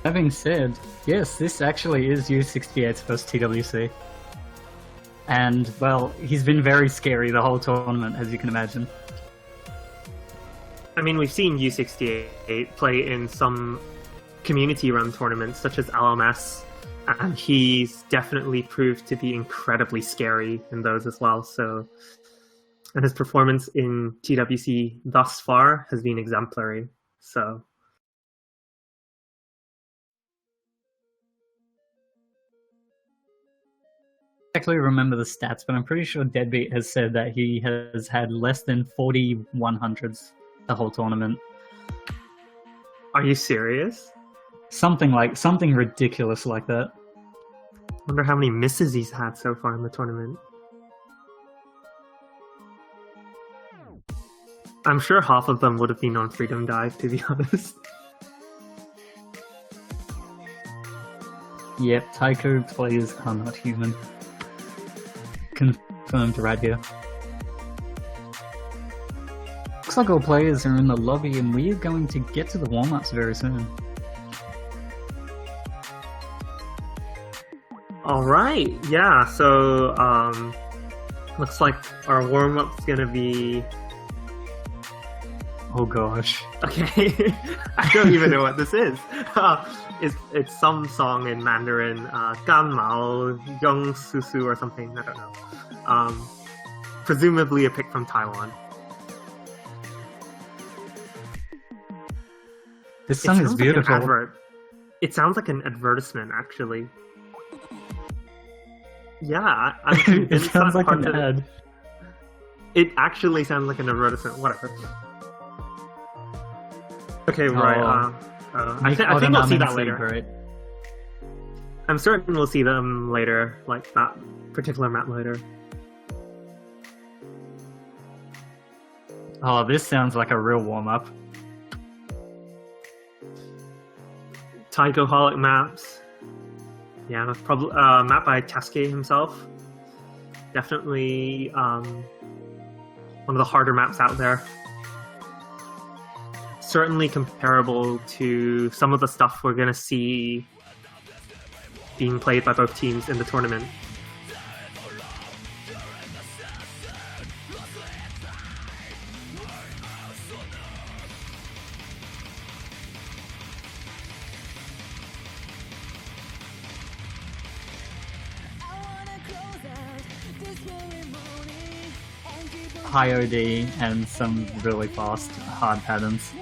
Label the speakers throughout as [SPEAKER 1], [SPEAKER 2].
[SPEAKER 1] That being said, yes, this actually is U68's first TWC. And, well, he's been very scary the whole tournament, as you can imagine.
[SPEAKER 2] I mean, we've seen U68 play in some community-run tournaments, such as LMS, and he's definitely proved to be incredibly scary in those as well. So, and his performance in TWC thus far has been exemplary. So,
[SPEAKER 1] Exactly remember the stats, but I'm pretty sure Deadbeat has said that he has had less than 40 100s the whole tournament.
[SPEAKER 2] are you serious?
[SPEAKER 1] Something ridiculous like that.
[SPEAKER 2] Wonder how many misses he's had so far in the tournament. I'm sure half of them would have been on Freedom Dive, to be honest.
[SPEAKER 1] Yep, taiko players are not human. Confirmed right here. Looks like all players are in the lobby and we are going to get to the warm-ups very soon.
[SPEAKER 2] Alright, yeah, so looks like our warm-up's gonna be...
[SPEAKER 1] Oh gosh.
[SPEAKER 2] Okay, I don't even know what this is. It's some song in Mandarin, Gan Mao Yong Susu or something, I don't know. Presumably a pick from Taiwan.
[SPEAKER 1] This song is beautiful.
[SPEAKER 2] It sounds like an advertisement, actually. Yeah, I'm convinced
[SPEAKER 1] it sounds
[SPEAKER 2] that's
[SPEAKER 1] like an ad.
[SPEAKER 2] It actually sounds like an advertisement, whatever. Okay, right. I think we'll see that later.
[SPEAKER 1] Right?
[SPEAKER 2] I'm certain we'll see them later, like that particular map later.
[SPEAKER 1] Oh, this sounds like a real warm-up.
[SPEAKER 2] Taiko-holic maps. Yeah, that's probably map by Tasuke himself. Definitely one of the harder maps out there. Certainly comparable to some of the stuff we're going to see being played by both teams in the tournament.
[SPEAKER 1] High OD and some really fast, hard patterns.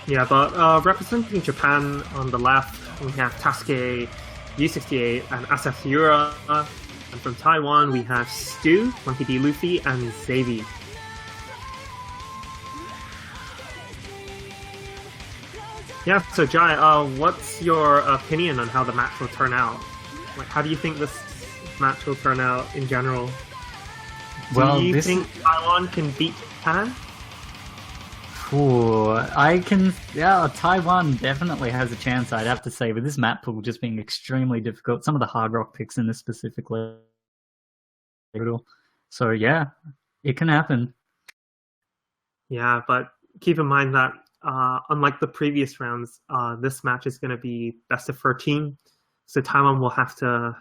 [SPEAKER 2] Yeah, but representing Japan on the left, we have Tasuke, U68, and Asafura. And from Taiwan, we have Stu, Monkey D. Luffy, and Xavi. Yeah, so Jai, what's your opinion on how the match will turn out? Like, how do you think this match will turn out in general? Do you think Taiwan can beat Japan?
[SPEAKER 1] Ooh, Taiwan definitely has a chance, I'd have to say, with this map pool just being extremely difficult. Some of the hard rock picks in this specifically. So yeah, it can happen.
[SPEAKER 2] Yeah, but keep in mind that unlike the previous rounds, this match is going to be best of 13. So Taiwan will have to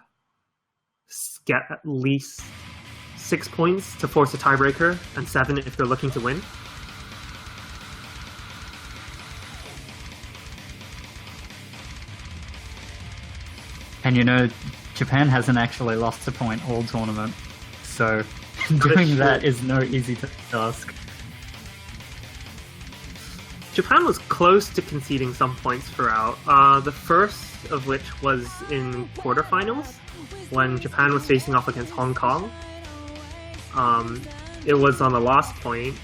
[SPEAKER 2] get at least 6 points to force a tiebreaker, and 7 if they're looking to win.
[SPEAKER 1] And you know, Japan hasn't actually lost a point all tournament, so doing that is no easy task.
[SPEAKER 2] Japan was close to conceding some points throughout, the first of which was in quarterfinals, when Japan was facing off against Hong Kong. It was on the last point,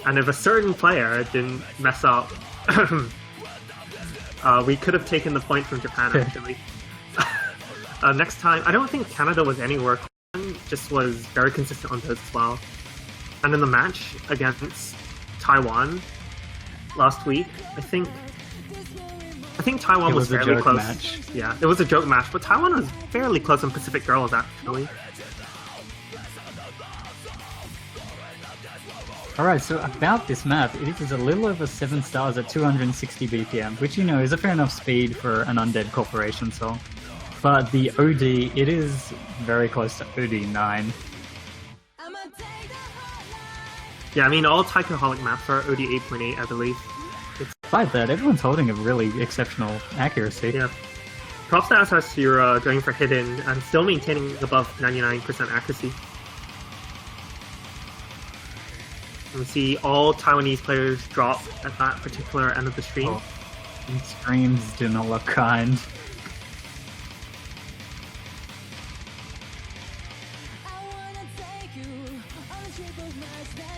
[SPEAKER 2] and if a certain player didn't mess up, we could have taken the point from Japan, actually. Next time, I don't think Canada was anywhere close, just was very consistent on those as well. And in the match against Taiwan last week, I think Taiwan was fairly close. Match. Yeah, it was a joke match, but Taiwan was fairly close on Pacific Girls, actually.
[SPEAKER 1] Alright, so about this map, it is a little over 7 stars at 260 BPM, which is a fair enough speed for an Undead Corporation song. But the OD, it is very close to OD 9.
[SPEAKER 2] Yeah, I mean, all Taikoholic maps are OD 8.8, I believe.
[SPEAKER 1] Despite that, everyone's holding a really exceptional accuracy.
[SPEAKER 2] Yeah. Props to Asasura going for hidden and still maintaining above 99% accuracy. We see all Taiwanese players drop at that particular end of the stream.
[SPEAKER 1] Oh, these streams do not look kind.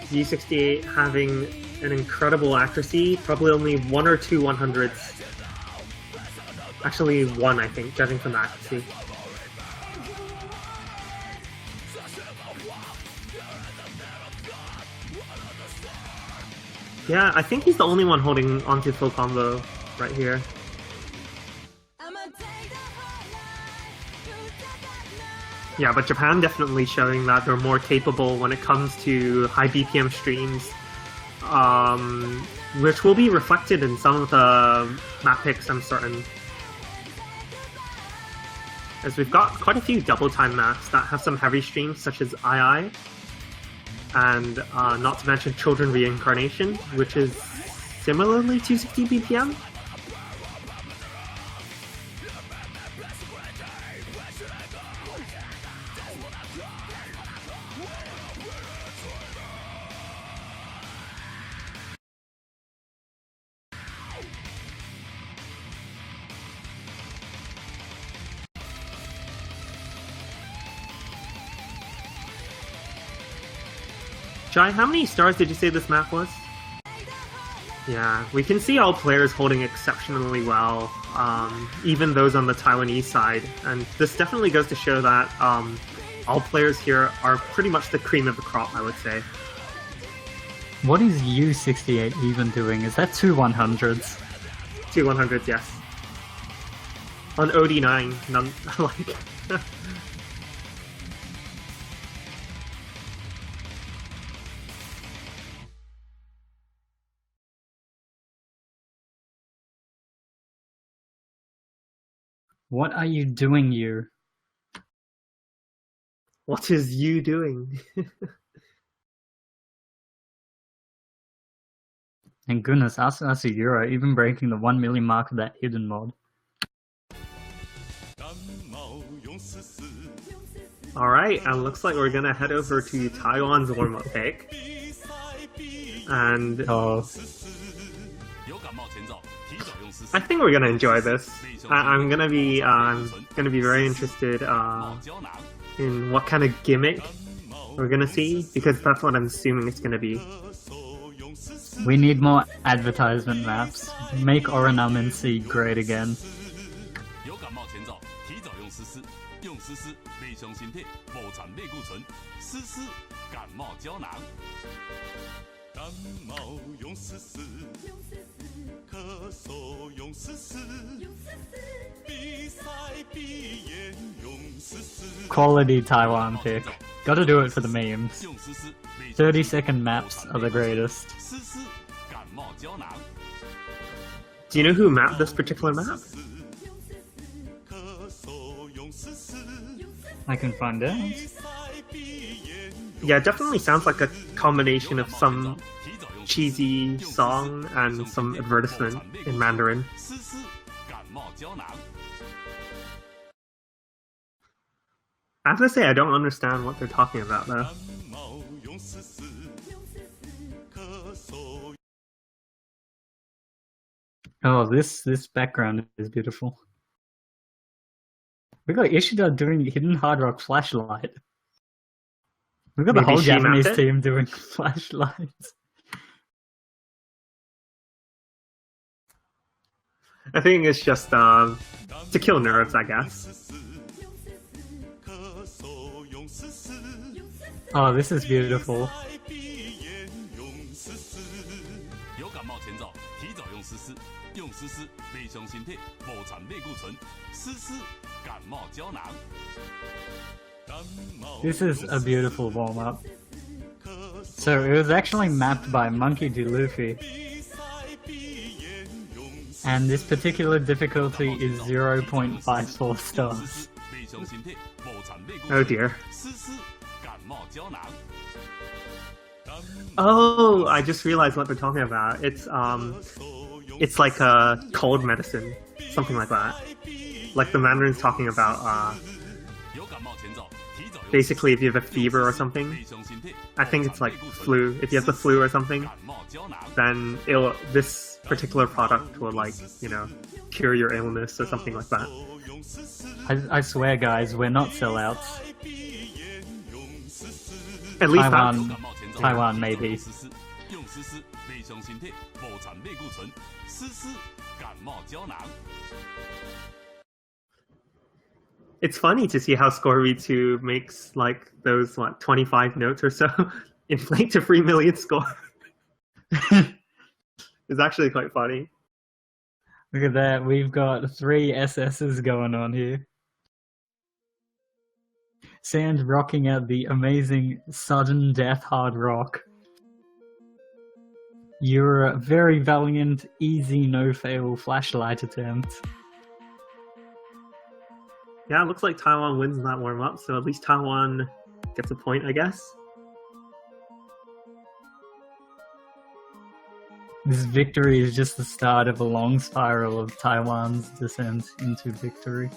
[SPEAKER 2] G68 having an incredible accuracy, probably only 1 or 2 100s. Actually 1, I think, judging from the accuracy. Yeah, I think he's the only one holding onto full combo right here. Yeah, but Japan definitely showing that they're more capable when it comes to high BPM streams, which will be reflected in some of the map picks, I'm certain. As we've got quite a few double time maps that have some heavy streams, such as II, and not to mention Children Reincarnation, which is similarly 260 BPM. Jai, how many stars did you say this map was? Yeah, we can see all players holding exceptionally well, even those on the Taiwanese side, and this definitely goes to show that all players here are pretty much the cream of the crop, I would say.
[SPEAKER 1] What is U68 even doing? Is that 2 100s?
[SPEAKER 2] 2 100s, yes. On OD9, none, like...
[SPEAKER 1] What are you doing, you?
[SPEAKER 2] What is you doing?
[SPEAKER 1] And goodness, Asura even breaking the 1 million mark of that hidden mod.
[SPEAKER 2] Alright, and looks like we're gonna head over to Taiwan's warm-up pick. And... I think we're gonna enjoy this. I'm gonna be very interested in what kind of gimmick we're gonna see, because that's what I'm assuming it's gonna be.
[SPEAKER 1] We need more advertisement maps. Make Ornamency great again. Quality Taiwan pick. Gotta do it for the memes. 30-second maps are the greatest.
[SPEAKER 2] Do you know who mapped this particular map?
[SPEAKER 1] I can find out.
[SPEAKER 2] Yeah, it definitely sounds like a combination of some cheesy song and some advertisement in Mandarin. I have to say, I don't understand what they're talking about, though.
[SPEAKER 1] Oh, this background is beautiful. We got Ishida doing Hidden Hard Rock Flashlight. We got the whole Japanese team doing flashlights.
[SPEAKER 2] I think it's just to kill nerves, I guess.
[SPEAKER 1] Oh, this is beautiful. This is a beautiful warm-up. So it was actually mapped by Monkey D. Luffy. And this particular difficulty is 0.54 stars.
[SPEAKER 2] Oh dear. Oh, I just realized what they're talking about. It's like a cold medicine, something like that. Like the Mandarin's talking about, basically if you have a fever or something, I think it's like flu. If you have the flu or something, then this particular product will, like, you know, cure your illness or something like that.
[SPEAKER 1] I swear, guys, we're not sellouts.
[SPEAKER 2] At least
[SPEAKER 1] Taiwan, maybe.
[SPEAKER 2] It's funny to see how Score 2 makes, like, those, 25 notes or so inflate to 3 million score. It's actually quite funny.
[SPEAKER 1] Look at that, we've got 3 SS's going on here. Sand rocking out the amazing sudden death hard rock. You're a very valiant, easy, no-fail flashlight attempt.
[SPEAKER 2] Yeah, it looks like Taiwan wins that warm-up, so at least Taiwan gets a point, I guess.
[SPEAKER 1] This victory is just the start of a long spiral of Taiwan's descent into victory.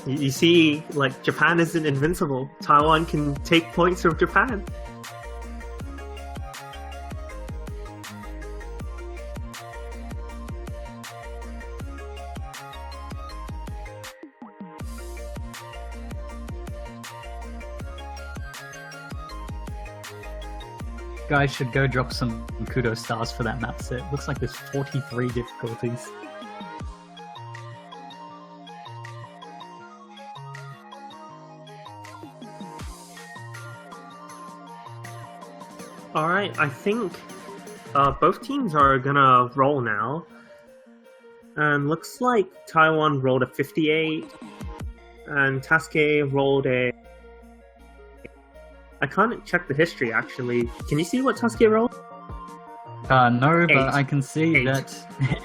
[SPEAKER 2] You see, like, Japan isn't invincible. Taiwan can take points from Japan.
[SPEAKER 1] Guys should go drop some kudos stars for that map set. Looks like there's 43 difficulties.
[SPEAKER 2] Alright, I think both teams are gonna roll now. And looks like Taiwan rolled a 58, and Tasuke rolled a... I can't check the history, actually. Can you see what Tasuke rolled?
[SPEAKER 1] No,
[SPEAKER 2] 8.
[SPEAKER 1] but I can see
[SPEAKER 2] 8.
[SPEAKER 1] that...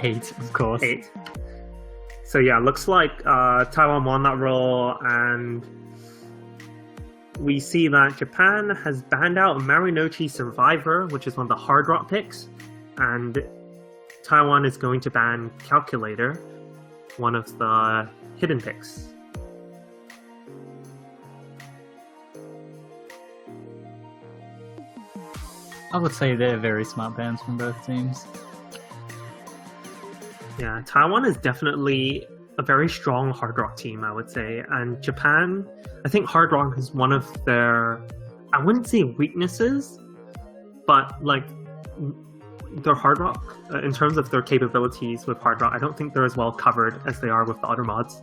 [SPEAKER 1] 8, of course.
[SPEAKER 2] 8. So yeah, looks like Taiwan won that roll, and we see that Japan has banned out Marunouchi Survivor, which is one of the hard rock picks, and Taiwan is going to ban Calculator, one of the hidden picks.
[SPEAKER 1] I would say they're very smart bans from both teams.
[SPEAKER 2] Yeah, Taiwan is definitely a very strong hard rock team, I would say. And Japan, I think hard rock is one of their, I wouldn't say weaknesses, but like their hard rock, in terms of their capabilities with hard rock, I don't think they're as well covered as they are with the other mods.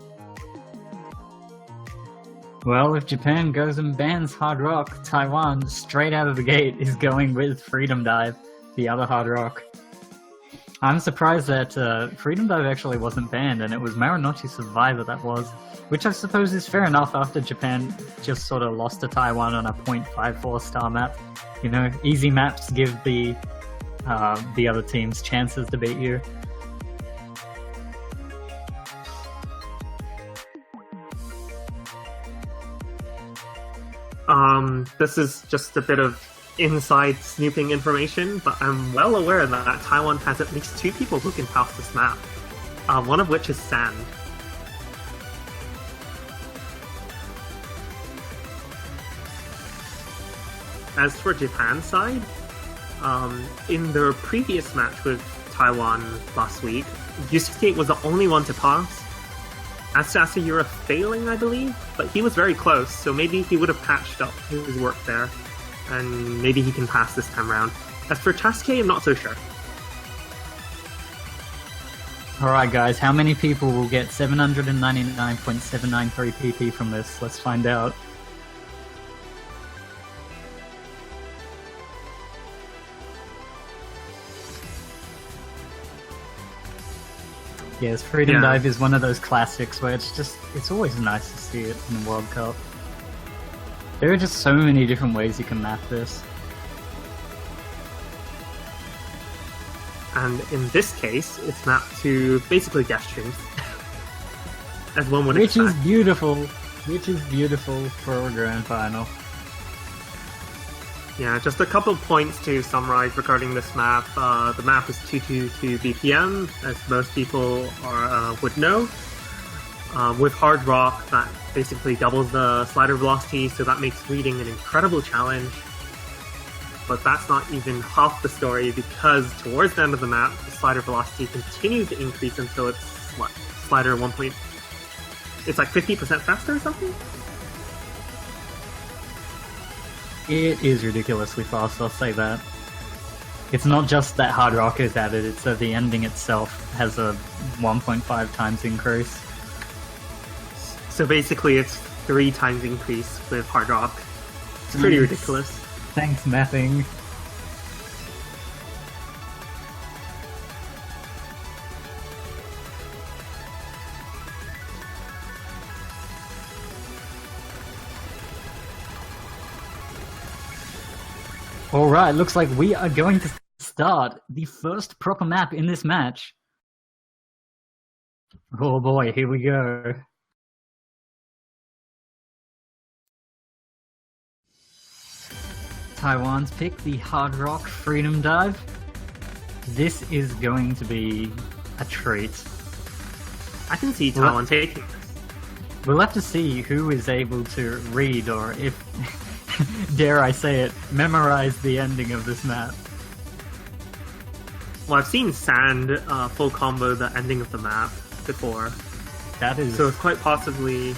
[SPEAKER 1] Well, if Japan goes and bans hard rock, Taiwan, straight out of the gate, is going with Freedom Dive, the other hard rock. I'm surprised that Freedom Dive actually wasn't banned, and it was Marunouchi Survivor that was, which I suppose is fair enough after Japan just sort of lost to Taiwan on a 0.54 star map. You know, easy maps give the other teams chances to beat you.
[SPEAKER 2] This is just a bit of inside snooping information, but I'm well aware that Taiwan has at least 2 people who can pass this map, one of which is Sand. As for Japan's side, in their previous match with Taiwan last week, Yusuke was the only one to pass. Asayura failing, I believe, but he was very close, so maybe he would have patched up his work there, and maybe he can pass this time around. As for Tasuke, I'm not so sure.
[SPEAKER 1] Alright guys, how many people will get 799.793 PP from this? Let's find out. Yes, Freedom
[SPEAKER 2] Yeah.
[SPEAKER 1] Dive is one of those classics where it's always nice to see it in the World Cup. There are just so many different ways you can map this.
[SPEAKER 2] And in this case, it's mapped to basically death streams. As one would
[SPEAKER 1] Which
[SPEAKER 2] expect.
[SPEAKER 1] is beautiful. Which is beautiful for a grand final.
[SPEAKER 2] Yeah, just a couple points to summarize regarding this map. The map is 222 BPM, as most people would know. With Hard Rock, that basically doubles the slider velocity, so that makes reading an incredible challenge. But that's not even half the story, because towards the end of the map, the slider velocity continues to increase until it's slider 1. It's like 50% faster or something?
[SPEAKER 1] It is ridiculously fast, I'll say that. It's not just that Hard Rock is added, it's that the ending itself has a 1.5 times increase.
[SPEAKER 2] So basically it's 3 times increase with Hard Rock. It's pretty ridiculous.
[SPEAKER 1] Thanks, mapping. Alright, looks like we are going to start the first proper map in this match. Oh boy, here we go. Taiwan's pick, the Hard Rock Freedom Dive. This is going to be a treat.
[SPEAKER 2] I can see Taiwan taking this.
[SPEAKER 1] We'll have to see who is able to read, or if, dare I say it, memorize the ending of this map.
[SPEAKER 2] Well, I've seen Sand full combo the ending of the map before.
[SPEAKER 1] That is...
[SPEAKER 2] So it's quite possibly...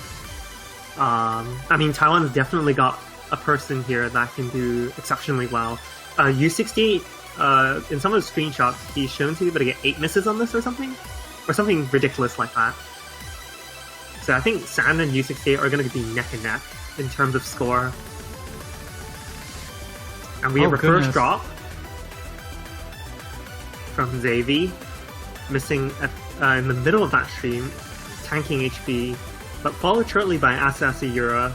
[SPEAKER 2] I mean, Taiwan's definitely got a person here that can do exceptionally well. U68, in some of the screenshots, he's shown to be able to get 8 misses on this or something? Or something ridiculous like that. So I think Sand and U68 are going to be neck and neck in terms of score. And we have our first drop from Xavi, missing in the middle of that stream, tanking HP, but followed shortly by Asasayura.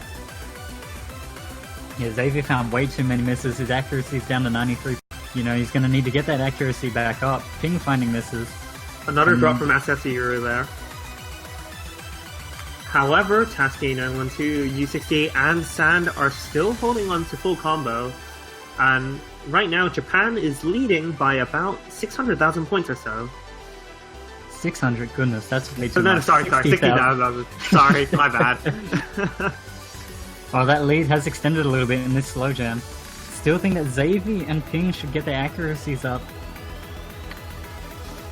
[SPEAKER 1] Yeah, Xavier found way too many misses. His accuracy is down to 93. You know, he's going to need to get that accuracy back up. Ping finding misses.
[SPEAKER 2] Another drop from Asasayura there. However, Taske 912, U68, and Sand are still holding on to full combo. And right now, Japan is leading by about 600,000 points or so.
[SPEAKER 1] 600, goodness, that's way too much.
[SPEAKER 2] Sorry, 60,000. Sorry, my bad.
[SPEAKER 1] Well, that lead has extended a little bit in this slow jam. Still think that Xavi and Ping should get their accuracies up.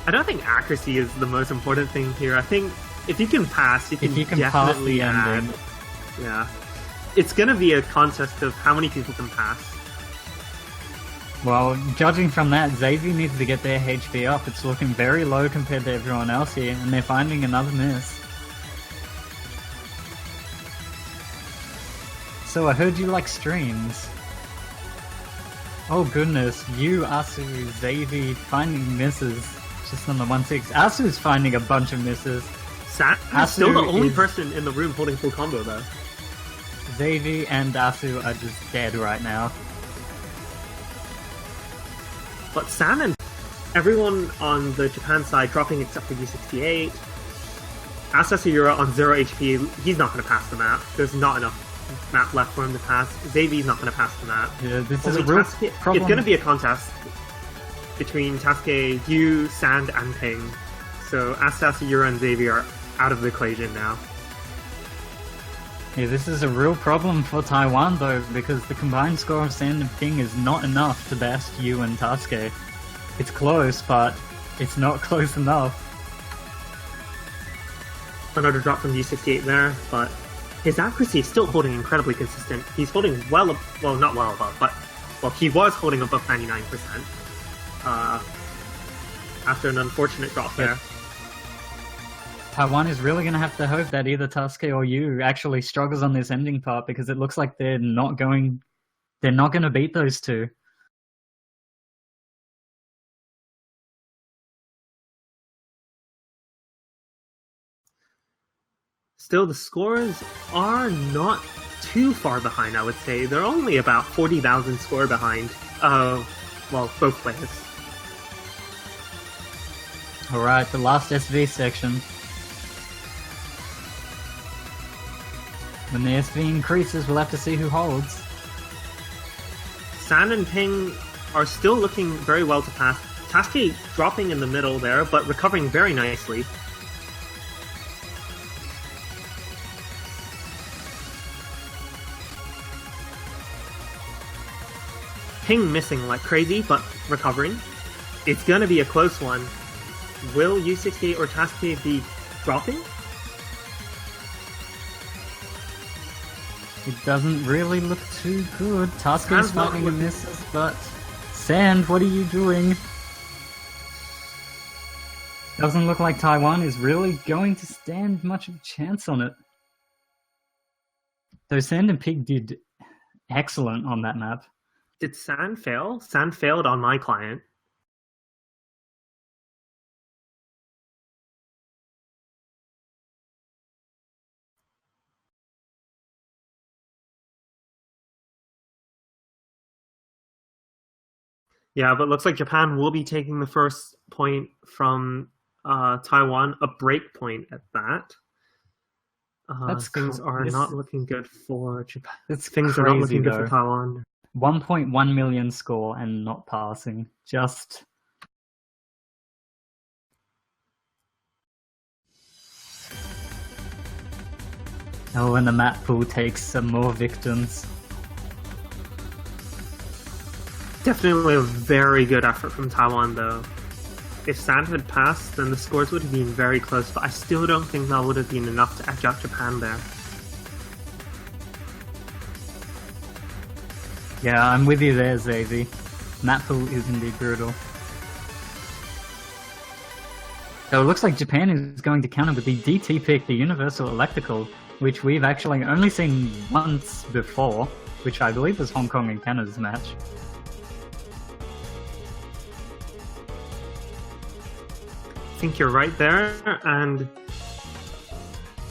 [SPEAKER 2] I don't think accuracy is the most important thing here. I think if you can pass, you can
[SPEAKER 1] pass
[SPEAKER 2] definitely
[SPEAKER 1] the
[SPEAKER 2] add.
[SPEAKER 1] ending.
[SPEAKER 2] Yeah. It's going to be a contest of how many people can pass.
[SPEAKER 1] Well, judging from that, Xavier needs to get their HP up. It's looking very low compared to everyone else here, and they're finding another miss. So I heard you like streams. Oh goodness, you, Asu, Xavier finding misses just on the 1-6. Asu's finding a bunch of misses.
[SPEAKER 2] Sand is still the only person in the room holding full combo though.
[SPEAKER 1] Xavier and Asu are just dead right now.
[SPEAKER 2] But Sand and everyone on the Japan side dropping except for U68. Asasayura on 0 HP, he's not going to pass the map. There's not enough map left for him to pass. Xavier's not going to pass the map.
[SPEAKER 1] Yeah, this
[SPEAKER 2] Only
[SPEAKER 1] is a real
[SPEAKER 2] Taske,
[SPEAKER 1] problem.
[SPEAKER 2] It's going to be a contest between Taske, Yu, Sand, and Ping. So Asasayura and Xavier are out of the equation now.
[SPEAKER 1] Yeah, this is a real problem for Taiwan though, because the combined score of Sand and Ping is not enough to best Yu and Taske. It's close, but it's not close enough.
[SPEAKER 2] Another drop from U68 there, but his accuracy is still holding incredibly consistent. He's holding well not well above, but he was holding above 99%. After an unfortunate drop there.
[SPEAKER 1] Taiwan is really going to have to hope that either Taske or Yu actually struggles on this ending part, because it looks like they're not going to beat those two.
[SPEAKER 2] Still, the scores are not too far behind, I would say. They're only about 40,000 score behind of, well, both players.
[SPEAKER 1] Alright, the last SV section. When the SV increases, we'll have to see who holds.
[SPEAKER 2] San and Ping are still looking very well to pass. Taske dropping in the middle there, but recovering very nicely. Ping missing like crazy, but recovering. It's gonna be a close one. Will U68 or Taske be dropping?
[SPEAKER 1] It doesn't really look too good. Taske's fighting and misses, but... Sand, what are you doing? Doesn't look like Taiwan is really going to stand much of a chance on it. Though Sand and Pig did excellent on that map.
[SPEAKER 2] Did San fail? San failed on my client. Yeah, but looks like Japan will be taking the first point from Taiwan, a break point at that. Things are not looking good for Japan. Things are not looking good for Taiwan.
[SPEAKER 1] 1.1 million score and not passing. Just... Oh, and the map pool takes some more victims.
[SPEAKER 2] Definitely a very good effort from Taiwan, though. If Sand had passed, then the scores would have been very close, but I still don't think that would have been enough to edge out Japan there.
[SPEAKER 1] Yeah, I'm with you there, Xavi. Map pool is indeed brutal. So it looks like Japan is going to counter with the DT pick, the Universal Electrical, which we've actually only seen once before, which I believe was Hong Kong and Canada's match.
[SPEAKER 2] I think you're right there, and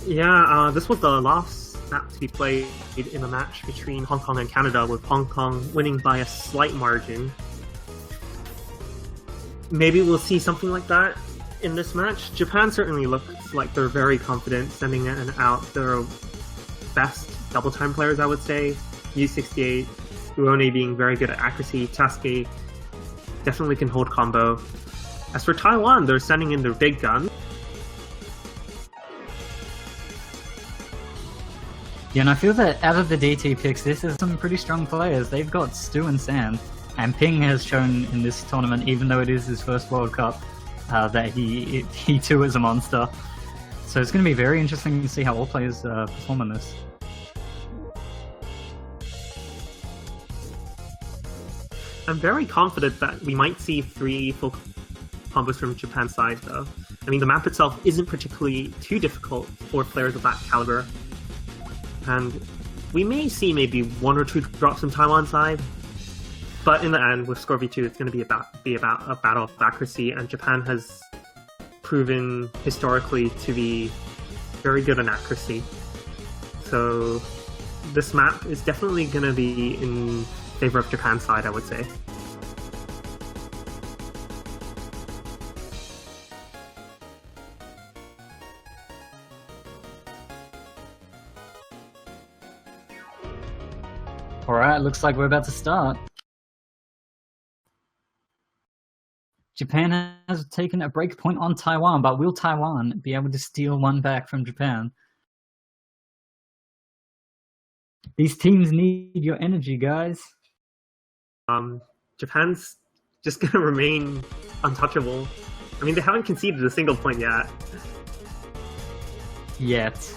[SPEAKER 2] yeah, this was the last map to be played in a match between Hong Kong and Canada, with Hong Kong winning by a slight margin. Maybe we'll see something like that in this match. Japan certainly looks like they're very confident sending it out their best double time players, I would say. U68, Uone being very good at accuracy, Taske definitely can hold combo. As for Taiwan, they're sending in their big gun.
[SPEAKER 1] Yeah, and I feel that out of the DT picks, this is some pretty strong players. They've got Stu and Sand, and Ping has shown in this tournament, even though it is his first World Cup, that he too is a monster. So it's going to be very interesting to see how all players perform in this.
[SPEAKER 2] I'm very confident that we might see 3 full combos from Japan's side, though. I mean, the map itself isn't particularly too difficult for players of that caliber. And we may see maybe 1 or 2 drops from Taiwan's side. But in the end, with Score V2, it's going to be about a battle of accuracy, and Japan has proven historically to be very good in accuracy. So this map is definitely going to be in favor of Japan's side, I would say.
[SPEAKER 1] Alright, looks like we're about to start. Japan has taken a break point on Taiwan, but will Taiwan be able to steal one back from Japan? These teams need your energy, guys.
[SPEAKER 2] Japan's just going to remain untouchable. I mean, they haven't conceded a single point yet.
[SPEAKER 1] Yet.